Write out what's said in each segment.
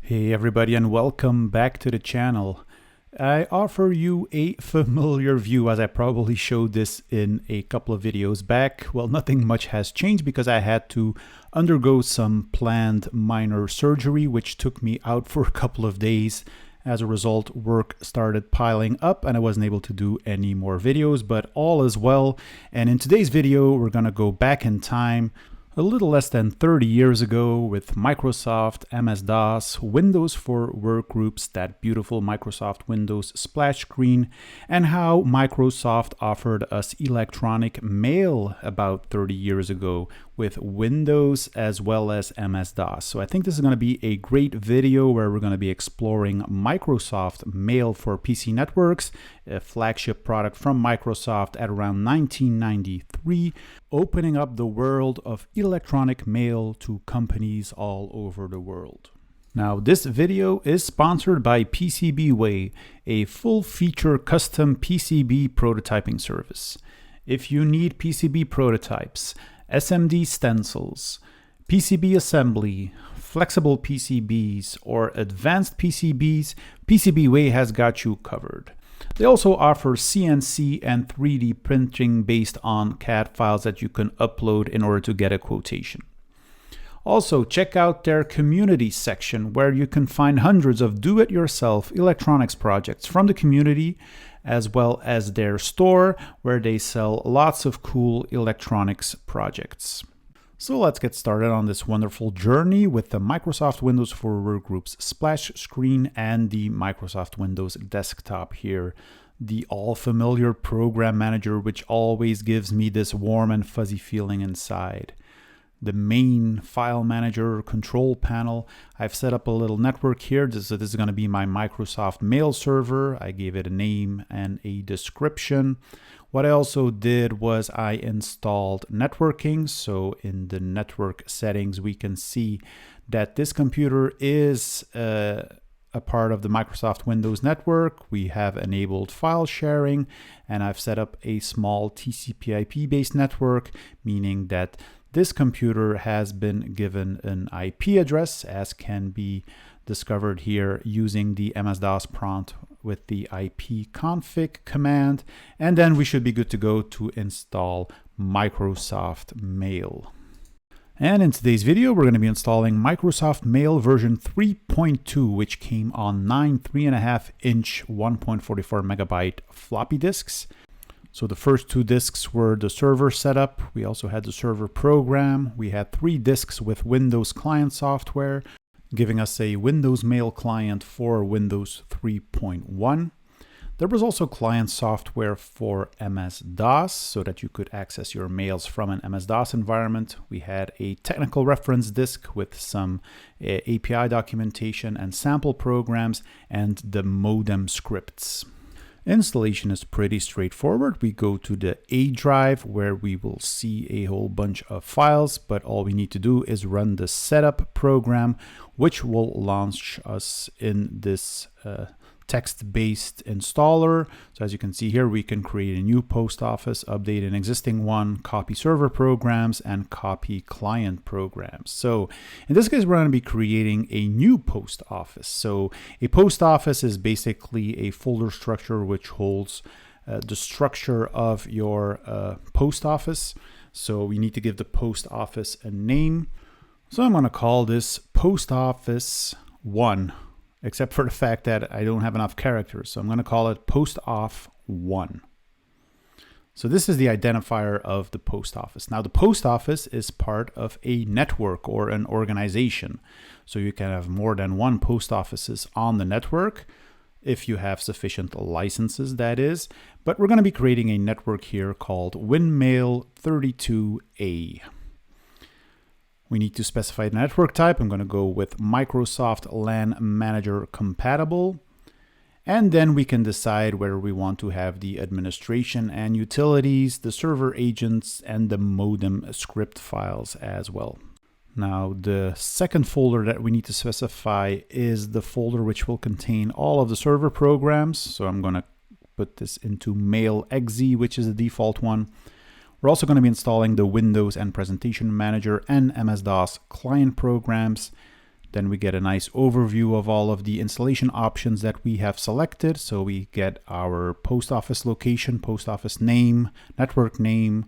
Hey everybody, and welcome back to the channel. I offer you a familiar view, as I probably showed this in a couple of videos back. Well, nothing much has changed because I had to undergo some planned minor surgery which took me out for a couple of days. As a result, work started piling up and I wasn't able to do any more videos, but all is well. And in today's video, we're gonna go back in time a little less than 30 years ago with Microsoft, MS-DOS, Windows for Workgroups, that beautiful Microsoft Windows splash screen, and how Microsoft offered us electronic mail about 30 years ago with Windows as well as MS-DOS. So I think this is going to be a great video where we're going to be exploring Microsoft Mail for PC networks, a flagship product from Microsoft at around 1993, opening up the world of electronic mail to companies all over the world. Now, this video is sponsored by PCBWay, a full-feature custom PCB prototyping service. If you need PCB prototypes, SMD stencils, PCB assembly, flexible PCBs, or advanced PCBs, PCBWay has got you covered. They also offer CNC and 3D printing based on CAD files that you can upload in order to get a quotation. Also, check out their community section where you can find hundreds of do-it-yourself electronics projects from the community, as well as their store where they sell lots of cool electronics projects. So let's get started on this wonderful journey with the Microsoft Windows for Workgroups splash screen and the Microsoft Windows desktop here. The all familiar program manager, which always gives me this warm and fuzzy feeling inside. The main file manager control panel. I've set up a little network here. This is going to be my Microsoft mail server. I gave it a name and a description. What I also did was I installed networking. So in the network settings, we can see that this computer is a part of the Microsoft Windows network. We have enabled file sharing, and I've set up a small TCP/IP based network, meaning that this computer has been given an IP address, as can be discovered here using the MS-DOS prompt with the ipconfig command. And then we should be good to go to install Microsoft Mail. And in today's video, we're going to be installing Microsoft Mail version 3.2, which came on 9 3.5-inch 1.44 megabyte floppy disks. So the first two disks were the server setup. We also had the server program. We had 3 disks with Windows client software, giving us a Windows Mail client for Windows 3.1. There was also client software for MS-DOS so that you could access your mails from an MS-DOS environment. We had a technical reference disk with some API documentation and sample programs and the modem scripts. Installation is pretty straightforward. We go to the A drive where we will see a whole bunch of files, but all we need to do is run the setup program, which will launch us in this text-based installer. So as you can see here, we can create a new post office, update an existing one, copy server programs, and copy client programs. So in this case, we're going to be creating a new post office. So a post office is basically a folder structure which holds the structure of your post office. So we need to give the post office a name. So I'm going to call this Post Office 1. Except for the fact that I don't have enough characters. So I'm going to call it PostOff1. So this is the identifier of the post office. Now the post office is part of a network or an organization. So you can have more than one post offices on the network if you have sufficient licenses, that is. But we're going to be creating a network here called WinMail32A. We need to specify the network type. I'm going to go with Microsoft LAN Manager compatible. And then we can decide whether we want to have the administration and utilities, the server agents, and the modem script files as well. Now, the second folder that we need to specify is the folder which will contain all of the server programs. So I'm going to put this into mail.exe, which is the default one. We're also going to be installing the Windows and Presentation Manager and MS-DOS client programs. Then we get a nice overview of all of the installation options that we have selected. So we get our post office location, post office name, network name,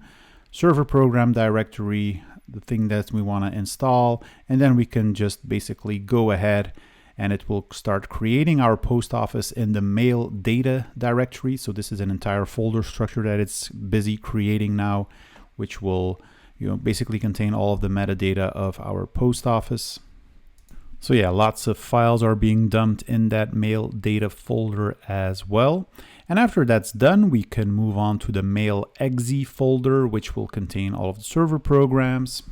server program directory, the thing that we want to install, and then we can just basically go ahead and it will start creating our post office in the mail data directory. So this is an entire folder structure that it's busy creating now, which will basically contain all of the metadata of our post office. So yeah, lots of files are being dumped in that mail data folder as well. And after that's done, we can move on to the mail exe folder, which will contain all of the server programs.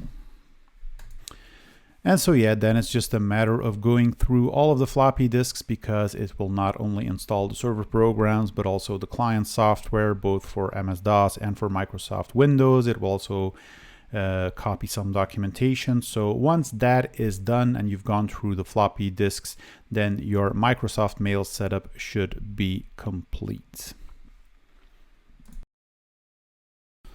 And so yeah, then it's just a matter of going through all of the floppy disks, because it will not only install the server programs, but also the client software, both for MS-DOS and for Microsoft Windows. It will also copy some documentation. So once that is done and you've gone through the floppy disks, then your Microsoft Mail setup should be complete.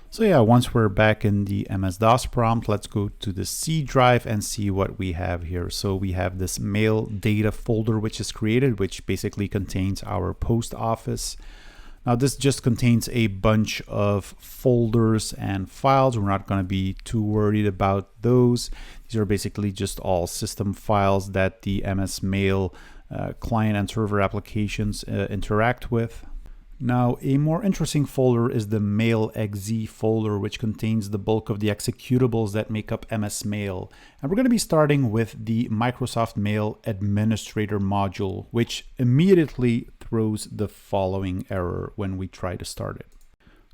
So yeah, once we're back in the MS-DOS prompt, let's go to the C drive and see what we have here. So we have this mail data folder which is created, which basically contains our post office. Now this just contains a bunch of folders and files. We're not going to be too worried about those. These are basically just all system files that the MS Mail client and server applications interact with. Now, a more interesting folder is the mail exe folder, which contains the bulk of the executables that make up MS Mail. And we're going to be starting with the Microsoft Mail Administrator module, which immediately throws the following error when we try to start it.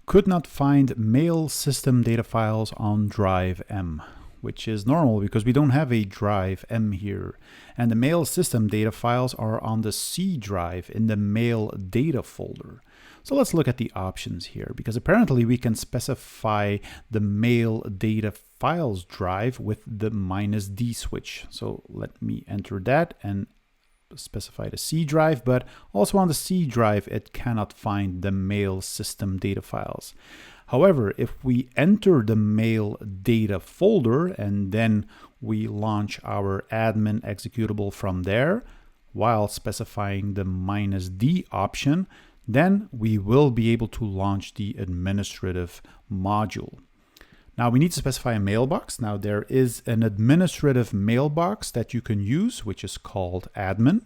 Could not find mail system data files on drive M, which is normal because we don't have a drive M here. And the mail system data files are on the C drive in the mail data folder. So let's look at the options here, because apparently we can specify the mail data files drive with the -D switch. So let me enter that and specify the C drive, but also on the C drive, it cannot find the mail system data files. However, if we enter the mail data folder and then we launch our admin executable from there while specifying the -D option, then we will be able to launch the administrative module. Now we need to specify a mailbox. Now there is an administrative mailbox that you can use, which is called admin.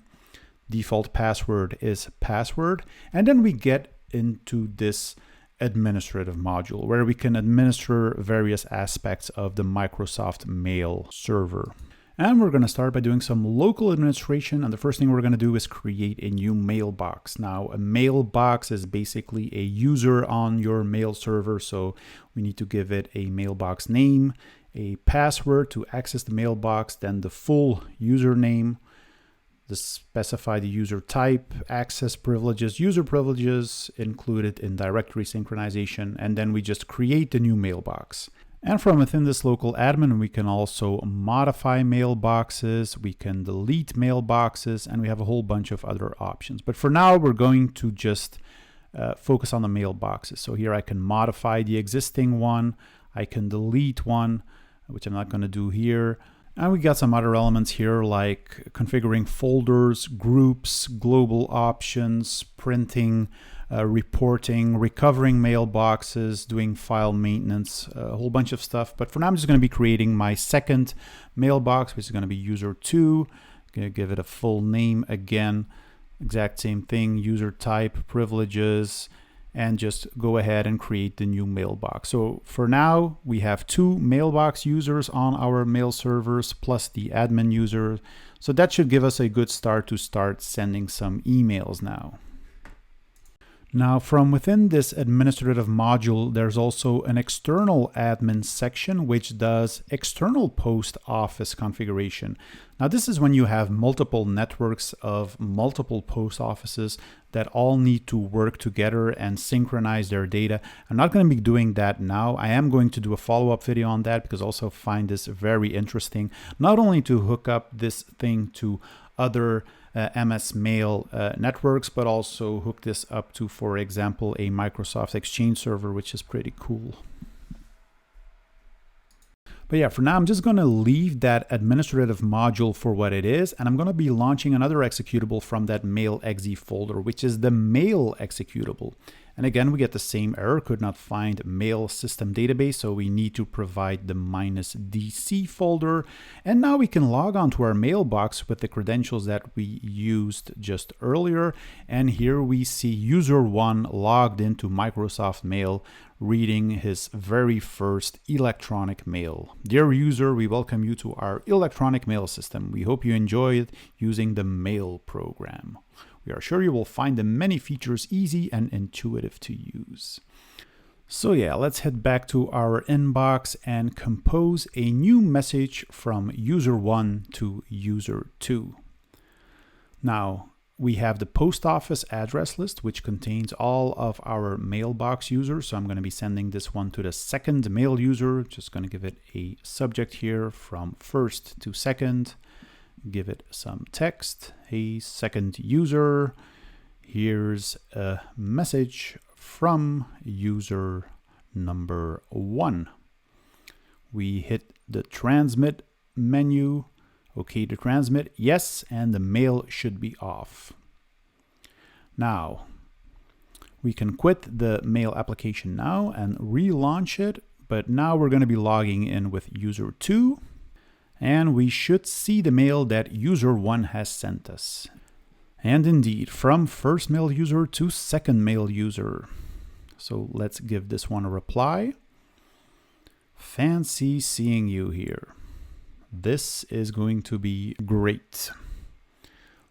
Default password is password. And then we get into this administrative module where we can administer various aspects of the Microsoft Mail server. And we're going to start by doing some local administration. And the first thing we're going to do is create a new mailbox. Now, a mailbox is basically a user on your mail server. So we need to give it a mailbox name, a password to access the mailbox, then the full username, specify the user type, access privileges, user privileges included in directory synchronization, and then we just create the new mailbox. And from within this local admin, we can also modify mailboxes, we can delete mailboxes, and we have a whole bunch of other options. But for now, we're going to just focus on the mailboxes. So here I can modify the existing one, I can delete one, which I'm not going to do here. And we got some other elements here like configuring folders, groups, global options, printing, reporting, recovering mailboxes, doing file maintenance, a whole bunch of stuff. But for now, I'm just going to be creating my second mailbox, which is going to be user2. I'm going to give it a full name again, exact same thing, user type, privileges, and just go ahead and create the new mailbox. So for now, we have 2 mailbox users on our mail servers plus the admin user. So that should give us a good start to start sending some emails now. Now, from within this administrative module, there's also an external admin section which does external post office configuration. Now, this is when you have multiple networks of multiple post offices that all need to work together and synchronize their data. I'm not going to be doing that now. I am going to do a follow-up video on that because I also find this very interesting, not only to hook up this thing to other MS Mail networks, but also hook this up to, for example, a Microsoft Exchange server, which is pretty cool. But yeah, for now, I'm just going to leave that administrative module for what it is, and I'm going to be launching another executable from that mail.exe folder, which is the mail executable. And again, we get the same error, could not find mail system database, so we need to provide the -dc folder. And now we can log on to our mailbox with the credentials that we used just earlier. And here we see user 1 logged into Microsoft Mail, reading his very first electronic mail. Dear user, we welcome you to our electronic mail system. We hope you enjoyed using the mail program. We are sure you will find the many features easy and intuitive to use. So yeah, let's head back to our inbox and compose a new message from user 1 to user 2. Now, we have the post office address list, which contains all of our mailbox users. So I'm going to be sending this one to the second mail user. Just going to give it a subject here from first to second. Give it some text. Hey, second user, here's a message from user number 1. We hit the transmit menu. Okay to transmit, yes, and the mail should be off. Now, we can quit the mail application now and relaunch it, but now we're going to be logging in with user 2. And we should see the mail that user 1 has sent us. And indeed, from first mail user to second mail user. So let's give this one a reply. Fancy seeing you here. This is going to be great.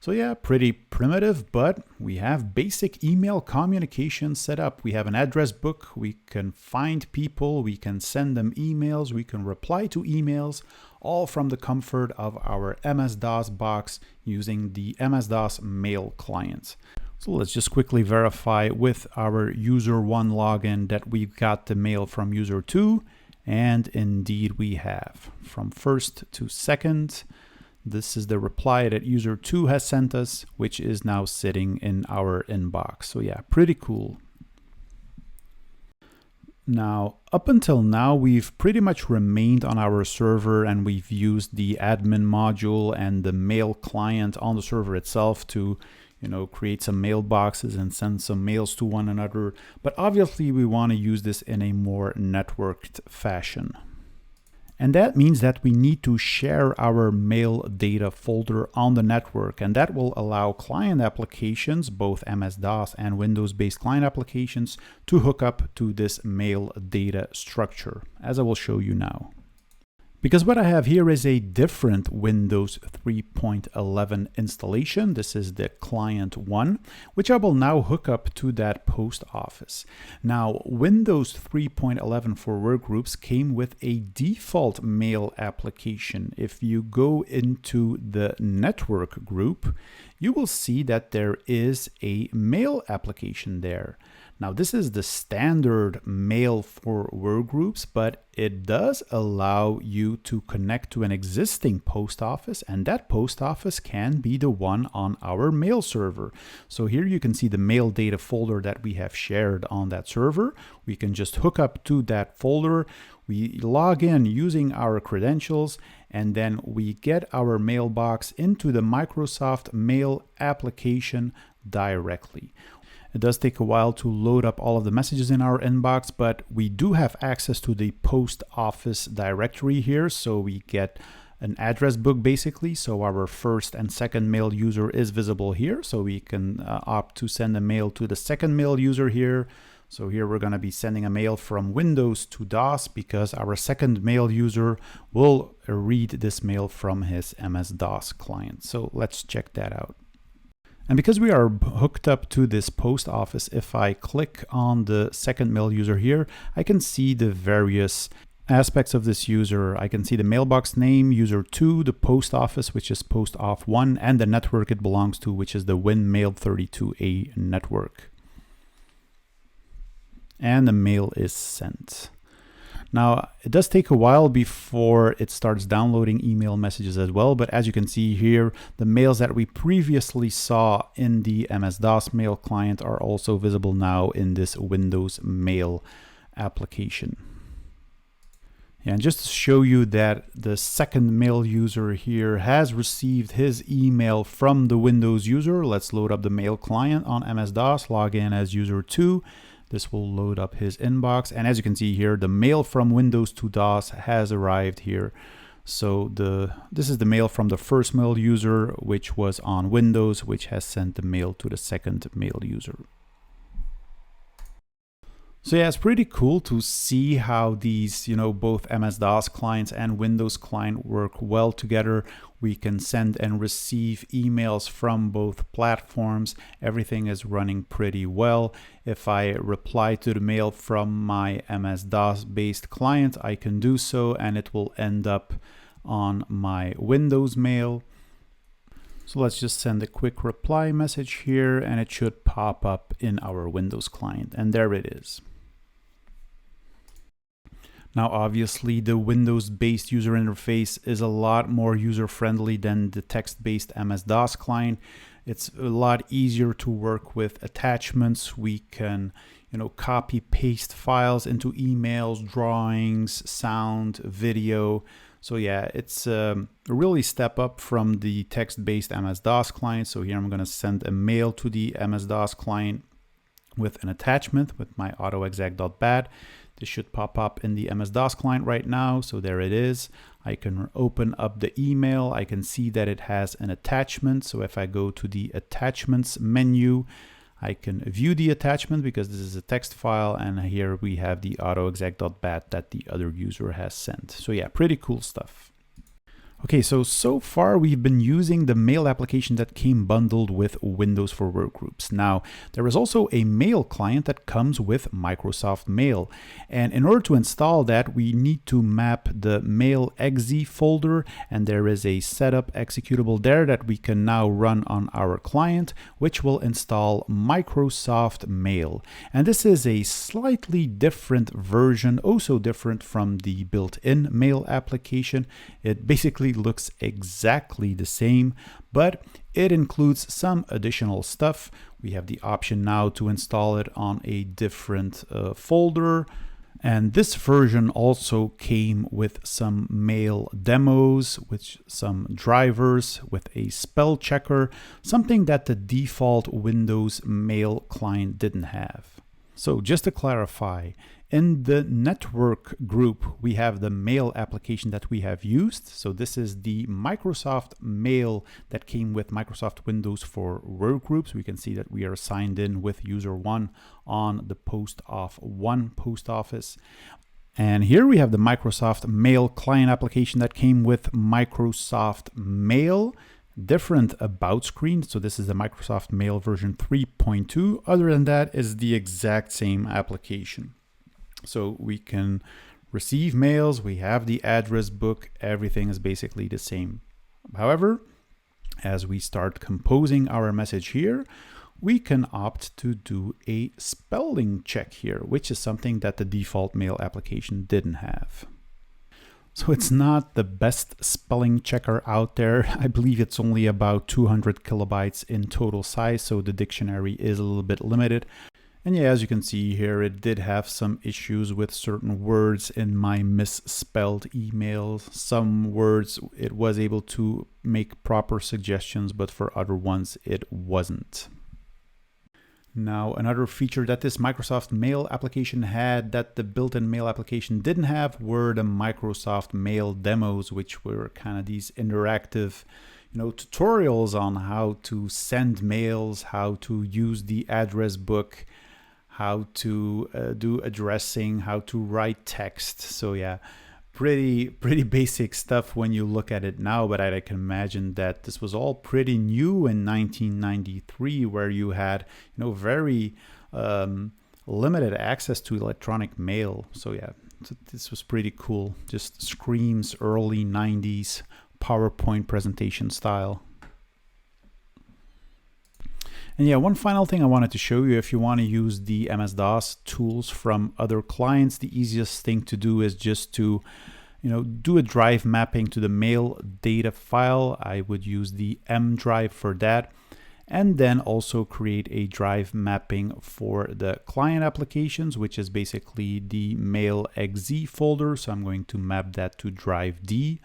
So yeah, pretty primitive, but we have basic email communication set up. We have an address book, we can find people, we can send them emails, we can reply to emails, all from the comfort of our MS-DOS box using the MS-DOS mail client. So let's just quickly verify with our user 1 login that we've got the mail from user 2, and indeed we have. From first to second, this is the reply that user 2 has sent us, which is now sitting in our inbox. So yeah, pretty cool. Now, up until now, we've pretty much remained on our server and we've used the admin module and the mail client on the server itself to, create some mailboxes and send some mails to one another. But obviously we want to use this in a more networked fashion. And that means that we need to share our mail data folder on the network, and that will allow client applications, both MS-DOS and Windows-based client applications, to hook up to this mail data structure, as I will show you now. Because what I have here is a different Windows 3.11 installation. This is the client 1, which I will now hook up to that post office. Now, Windows 3.11 for workgroups came with a default mail application. If you go into the network group, you will see that there is a mail application there. Now, this is the standard mail for workgroups, but it does allow you to connect to an existing post office, and that post office can be the one on our mail server. So here you can see the mail data folder that we have shared on that server. We can just hook up to that folder. We log in using our credentials, and then we get our mailbox into the Microsoft Mail application directly. It does take a while to load up all of the messages in our inbox, but we do have access to the post office directory here. So we get an address book basically. So our first and second mail user is visible here. So we can opt to send a mail to the second mail user here. So here we're going to be sending a mail from Windows to DOS because our second mail user will read this mail from his MS-DOS client. So let's check that out. And because we are hooked up to this post office, if I click on the second mail user here, I can see the various aspects of this user. I can see the mailbox name, user 2, the post office, which is post off 1, and the network it belongs to, which is the WinMail32A network. And the mail is sent. Now, it does take a while before it starts downloading email messages as well, but as you can see here, the mails that we previously saw in the MS-DOS mail client are also visible now in this Windows Mail application. Yeah, and just to show you that the second mail user here has received his email from the Windows user, let's load up the mail client on MS-DOS, log in as user 2. This will load up his inbox. And as you can see here, the mail from Windows to DOS has arrived here. So this is the mail from the first mail user, which was on Windows, which has sent the mail to the second mail user. So yeah, it's pretty cool to see how these, both MS-DOS clients and Windows client work well together. We can send and receive emails from both platforms. Everything is running pretty well. If I reply to the mail from my MS-DOS based client, I can do so and it will end up on my Windows mail. So let's just send a quick reply message here and it should pop up in our Windows client, and there it is. Now, obviously, the Windows-based user interface is a lot more user-friendly than the text-based MS-DOS client. It's a lot easier to work with attachments. We can, copy paste files into emails, drawings, sound, video. So yeah, it's a really step up from the text-based MS-DOS client. So here I'm going to send a mail to the MS-DOS client with an attachment with my autoexec.bat. This should pop up in the MS-DOS client right now. So there it is. I can open up the email. I can see that it has an attachment. So if I go to the attachments menu, I can view the attachment because this is a text file. And here we have the autoexec.bat that the other user has sent. So yeah, pretty cool stuff. Okay, so far we've been using the mail application that came bundled with Windows for Workgroups. Now, there is also a mail client that comes with Microsoft Mail. And in order to install that, we need to map the mail.exe folder, and there is a setup executable there that we can now run on our client, which will install Microsoft Mail. And this is a slightly different version, also different from the built-in mail application. It basically looks exactly the same, but it includes some additional stuff. We have the option now to install it on a different folder. And this version also came with some mail demos, with some drivers, with a spell checker, something that the default Windows mail client didn't have. So just to clarify, in the network group, we have the mail application that we have used. So this is the Microsoft Mail that came with Microsoft Windows for Workgroups. We can see that we are signed in with user 1 on the post of 1 post office. And here we have the Microsoft Mail client application that came with Microsoft Mail. Different about screen. So this is the Microsoft Mail version 3.2. Other than that is the exact same application. So we can receive mails, we have the address book, everything is basically the same. However, as we start composing our message here, we can opt to do a spelling check here, which is something that the default mail application didn't have. So it's not the best spelling checker out there. I believe it's only about 200 kilobytes in total size, so the dictionary is a little bit limited. And yeah, as you can see here, it did have some issues with certain words in my misspelled emails. Some words it was able to make proper suggestions, but for other ones it wasn't. Now, another feature that this Microsoft Mail application had that the built-in mail application didn't have were the Microsoft Mail demos, which were kind of these interactive tutorials on how to send mails, how to use the address book, how to do addressing, how to write text. So yeah, pretty basic stuff when you look at it now, but I can imagine that this was all pretty new in 1993, where you had very limited access to electronic mail. So yeah, this was pretty cool. Just screams early 90s PowerPoint presentation style. And yeah, one final thing I wanted to show you, if you want to use the MS-DOS tools from other clients, the easiest thing to do is just to, do a drive mapping to the mail data file. I would use the M drive for that. and then also create a drive mapping for the client applications, which is basically the mail.exe folder. So I'm going to map that to drive D.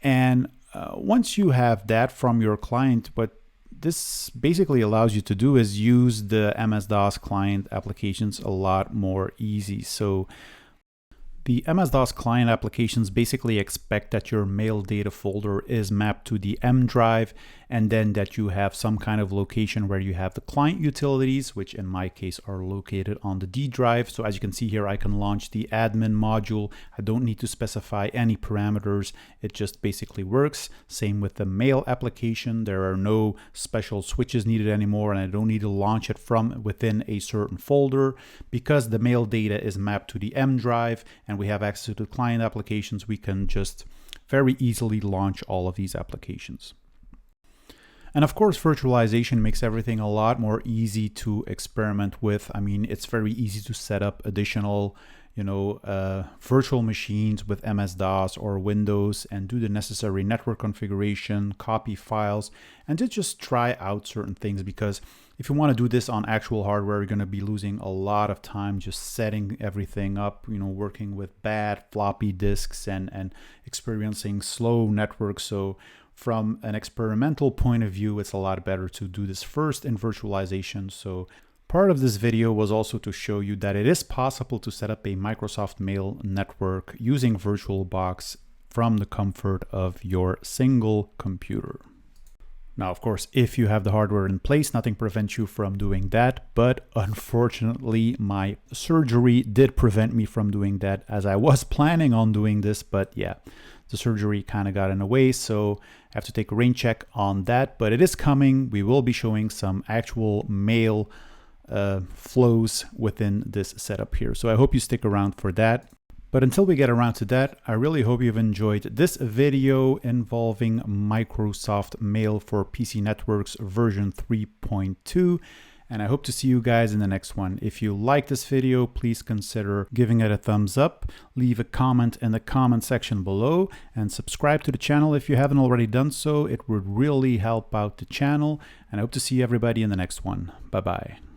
And once you have that from your client, what this basically allows you to do is use the MS-DOS client applications a lot more easy. So the MS-DOS client applications basically expect that your mail data folder is mapped to the M drive, and then that you have some kind of location where you have the client utilities, which in my case are located on the D drive. So as you can see here, I can launch the admin module. I don't need to specify any parameters. It just basically works. Same with the mail application. There are no special switches needed anymore, and I don't need to launch it from within a certain folder because the mail data is mapped to the M drive and we have access to the client applications. We can just very easily launch all of these applications. And of course, virtualization makes everything a lot more easy to experiment with. I mean, it's very easy to set up additional, virtual machines with MS-DOS or Windows and do the necessary network configuration, copy files, and to just try out certain things. Because if you want to do this on actual hardware, you're going to be losing a lot of time just setting everything up, working with bad floppy disks and experiencing slow networks. So from an experimental point of view, it's a lot better to do this first in virtualization. So part of this video was also to show you that it is possible to set up a Microsoft Mail network using VirtualBox from the comfort of your single computer. Now, of course, if you have the hardware in place, nothing prevents you from doing that. But unfortunately, my surgery did prevent me from doing that, as I was planning on doing this. But yeah, the surgery kind of got in the way, so I have to take a rain check on that. But it is coming. We will be showing some actual mail flows within this setup here. So I hope you stick around for that. But until we get around to that, I really hope you've enjoyed this video involving Microsoft Mail for PC Networks version 3.2. And I hope to see you guys in the next one. If you like this video, please consider giving it a thumbs up, leave a comment in the comment section below, and subscribe to the channel if you haven't already done so. It would really help out the channel. And I hope to see everybody in the next one. Bye-bye.